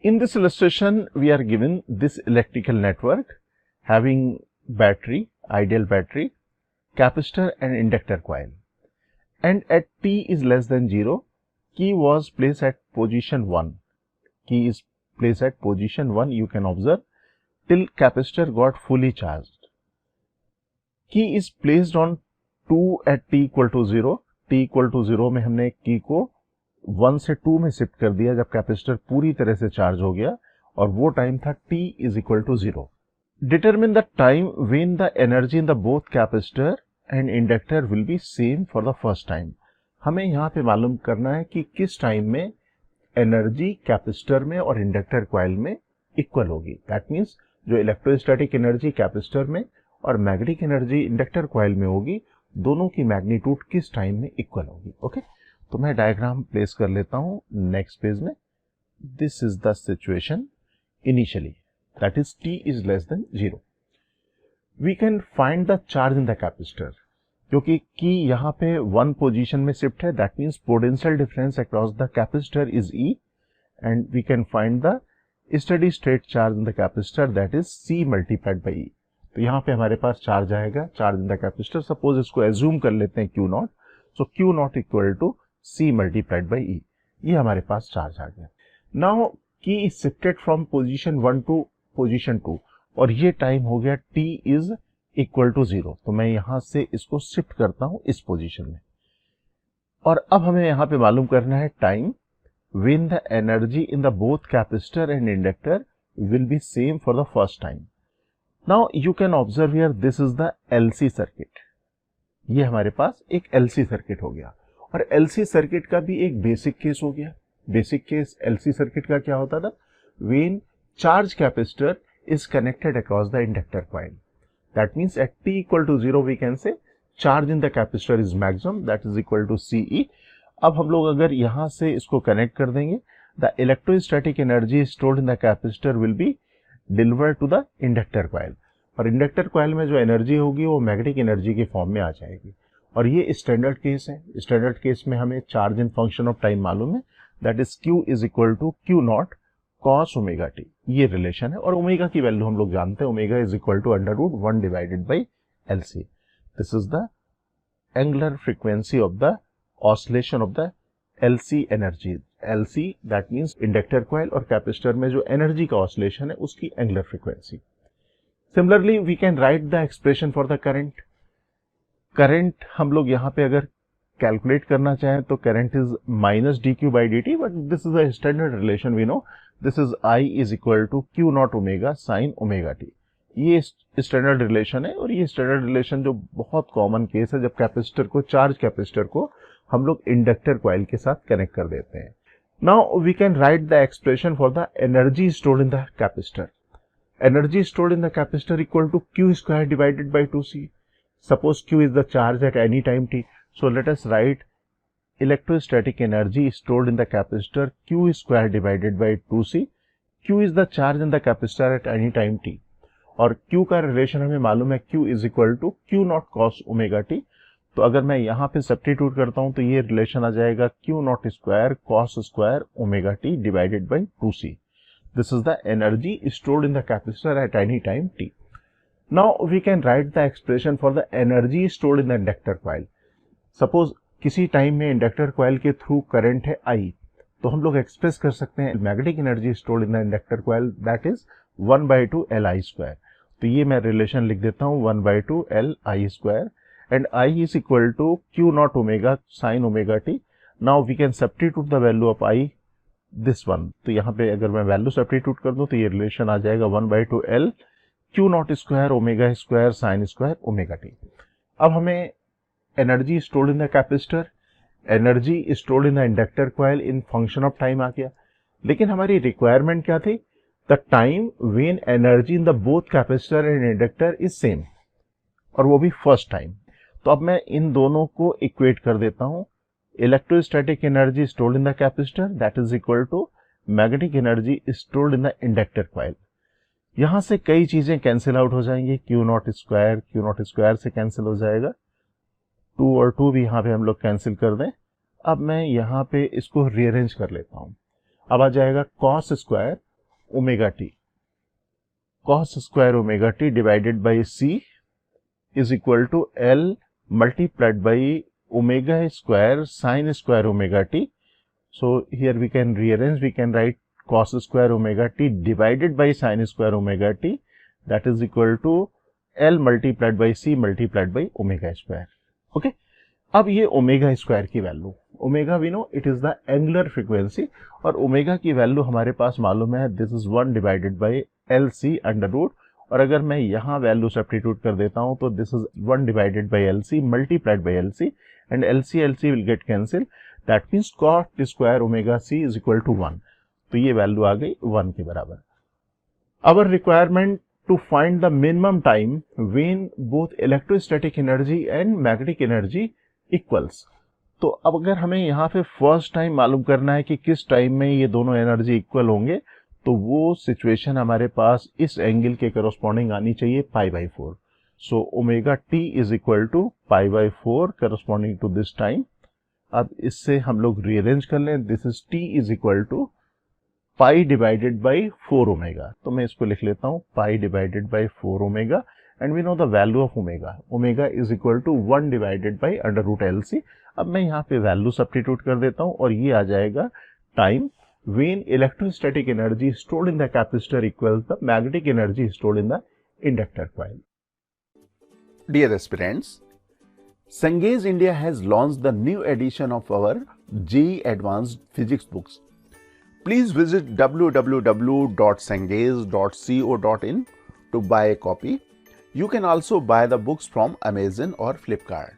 In this illustration, we are given this electrical network having battery, ideal battery, capacitor and inductor coil. And at t is less than 0, key was placed at position 1. Key is placed at position 1, you can observe, till capacitor got fully charged. Key is placed on 2 at t equal to 0. t equal to 0 में हमने की को 1 से 2 में shift कर दिया जब capacitor पूरी तरह से चार्ज हो गया, और वो टाइम था t is equal to 0. Determine the time when the energy in the both capacitor and inductor will be same for the first time. हमें यहाँ पे मालूम करना है कि किस टाइम में एनर्जी कैपेसिटर में और इंडक्टर कॉइल में इक्वल होगी. दैट मीन्स जो इलेक्ट्रोस्टैटिक एनर्जी कैपेसिटर में और मैग्नेटिक एनर्जी इंडक्टर कॉइल में होगी, दोनों की मैग्नीट्यूड किस टाइम में इक्वल होगी. ओके, तो मैं डायग्राम प्लेस कर लेता हूं नेक्स्ट पेज में. This is the situation initially, that is t is less than 0. We can find the charge in the capacitor. क्योंकि की यहाँ पे 1 पोजीशन में शिफ्ट है, that means potential difference across the capacitor is E, and we can find the steady state charge in the capacitor, that is C multiplied by E. तो यहाँ पे हमारे पास चार्ज आएगा, charge in the capacitor. Suppose इसको assume कर लेते हैं Q naught, so Q naught equal to C multiplied by E. ये हमारे पास चार्ज आ गया. Now key is shifted from position 1 to position 2, और ये टाइम हो गया t इज इक्वल टू 0. तो मैं यहां से इसको शिफ्ट करता हूं इस पोजीशन में, और अब हमें यहां पे मालूम करना है time when the energy in the both capacitor and inductor will be same for the first time. Now you can observe here, this is the LC circuit. ये हमारे पास एक LC सर्किट हो गया, और LC सर्किट का भी एक basic case हो गया. बेसिक केस LC सर्किट का क्या होता था? When charge capacitor is connected across the inductor coil. That means at t equal to 0 we can say charge in the capacitor is maximum, that is equal to CE. अब हम लोग अगर यहाँ से इसको कनेक्ट कर देंगे, the electrostatic energy stored in the capacitor will be delivered to the inductor coil. और इंडक्टर कॉइल में जो एनर्जी होगी वो मैग्नेटिक एनर्जी के फॉर्म में आ जाएगी. और ये स्टैंडर्ड केस है. स्टैंडर्ड केस में हमें charge in function of time मालूम है, that is Q is equal to Q naught cos omega t. ये रिलेशन है, और ओमेगा की वैल्यू हम लोग जानते हैं, omega is equal to under root 1 divided by LC. This is the angular frequency of the oscillation of the LC energy. LC that means inductor coil और capacitor में जो एनर्जी का ऑसिलेशन है उसकी angular frequency. Similarly we can write the expression for the current. Current हम लोग यहाँ पे अगर कैलकुलेट करना चाहें तो current is minus dq by dt, but this is a standard relation. We know this is I is equal to Q naught omega sine omega t. ये standard relation है, और ये स्टैंडर्ड रिलेशन जो बहुत common case है जब capacitor को, charge capacitor को हम लोग इंडक्टर कॉइल के साथ कनेक्ट कर देते हैं. Now we can write the expression for the energy stored in the capacitor. Energy stored in the capacitor equal to Q square divided by 2C. Suppose Q is the charge at any time t. So let us write electrostatic energy stored in the capacitor Q square divided by 2C. Q is the charge in the capacitor at any time t. और Q का relation हमें मालूम है, Q is equal to Q naught cos omega t. तो अगर मैं यहाँ पे सब्स्टिट्यूट करता हूँ तो ये रिलेशन आ जाएगा Q naught square cos square omega t divided by 2C. This is the energy stored in the capacitor at any time t. Now we can write the expression for the energy stored in the inductor coil. Suppose किसी time में inductor coil के through current है I, तो हम लोग express कर सकते हैं magnetic energy stored in the inductor coil, that is 1/2 Li square. तो ये मैं रिलेशन लिख देता हूँ 1/2 Li square, and I is equal to Q naught omega sine omega t. Now we can substitute the value of I, this one. तो यहाँ पे अगर मैं वैल्यू सब्स्टिट्यूट कर दूं तो ये रिलेशन आ जाएगा 1/2 L Q naught square omega square sine square omega t. अब हमें energy stored in the capacitor, energy stored in the inductor coil in function of time आ गया. लेकिन हमारी रिक्वायरमेंट क्या थी? The time when energy in the both capacitor and inductor is same, और वो भी फर्स्ट टाइम. तो अब मैं इन दोनों को इक्वेट कर देता हूं. Electrostatic energy stored in the capacitor that is equal to magnetic energy stored in the inductor coil. यहां से कई चीजें कैंसिल आउट हो जाएंगी. Q नॉट स्क्वायर से कैंसिल हो जाएगा, 2 और 2 भी यहाँ पे हम लोग कैंसिल कर दें. अब मैं यहाँ पे इसको रीअरेंज कर लेता हूँ. अब आ जाएगा cos square omega t. Cos square omega t divided by c is equal to L multiplied by omega square sin square omega t. So here we can rearrange, we can write cos square omega t divided by sin square omega t, that is equal to L multiplied by c multiplied by omega square. Okay. अब ये omega square की value, omega we know it is the angular frequency, और omega की value हमारे पास मालूम है, this is 1 divided by L C under root, और अगर मैं यहाँ वैल्यू सब्स्टिट्यूट कर देता हूँ तो this is 1 divided by L C multiplied by L C, and L C will get cancel, that means cot square omega C is equal to 1, तो ये वैल्यू आ गई 1 के बराबर. Our requirement to find the minimum time when both electrostatic energy and magnetic energy equals. तो अब अगर हमें यहाँ पे फर्स्ट टाइम मालूम करना है कि किस टाइम में ये दोनों एनर्जी इक्वल होंगे, तो वो सिचुएशन हमारे पास इस एंगल के करस्पॉन्डिंग आनी चाहिए pi by 4. So omega T is equal to pi by 4 corresponding to this time. अब इससे हम लोग रीअरेंज कर लें, this is T is equal to pi divided by 4 omega. तो मैं इसको लिख लेता हूँ pi divided by 4 omega, and we know the value of omega, omega is equal to 1 divided by under root L C. अब मैं यहाँ पे वैल्यू सब्स्टिट्यूट कर देता हूँ और ये आ जाएगा time when electrostatic energy stored in the capacitor equals the magnetic energy stored in the inductor coil. Dear aspirants, Cengage India has launched the new edition of our JEE Advanced Physics books. Please visit www.cengage.co.in to buy a copy. You can also buy the books from Amazon or Flipkart.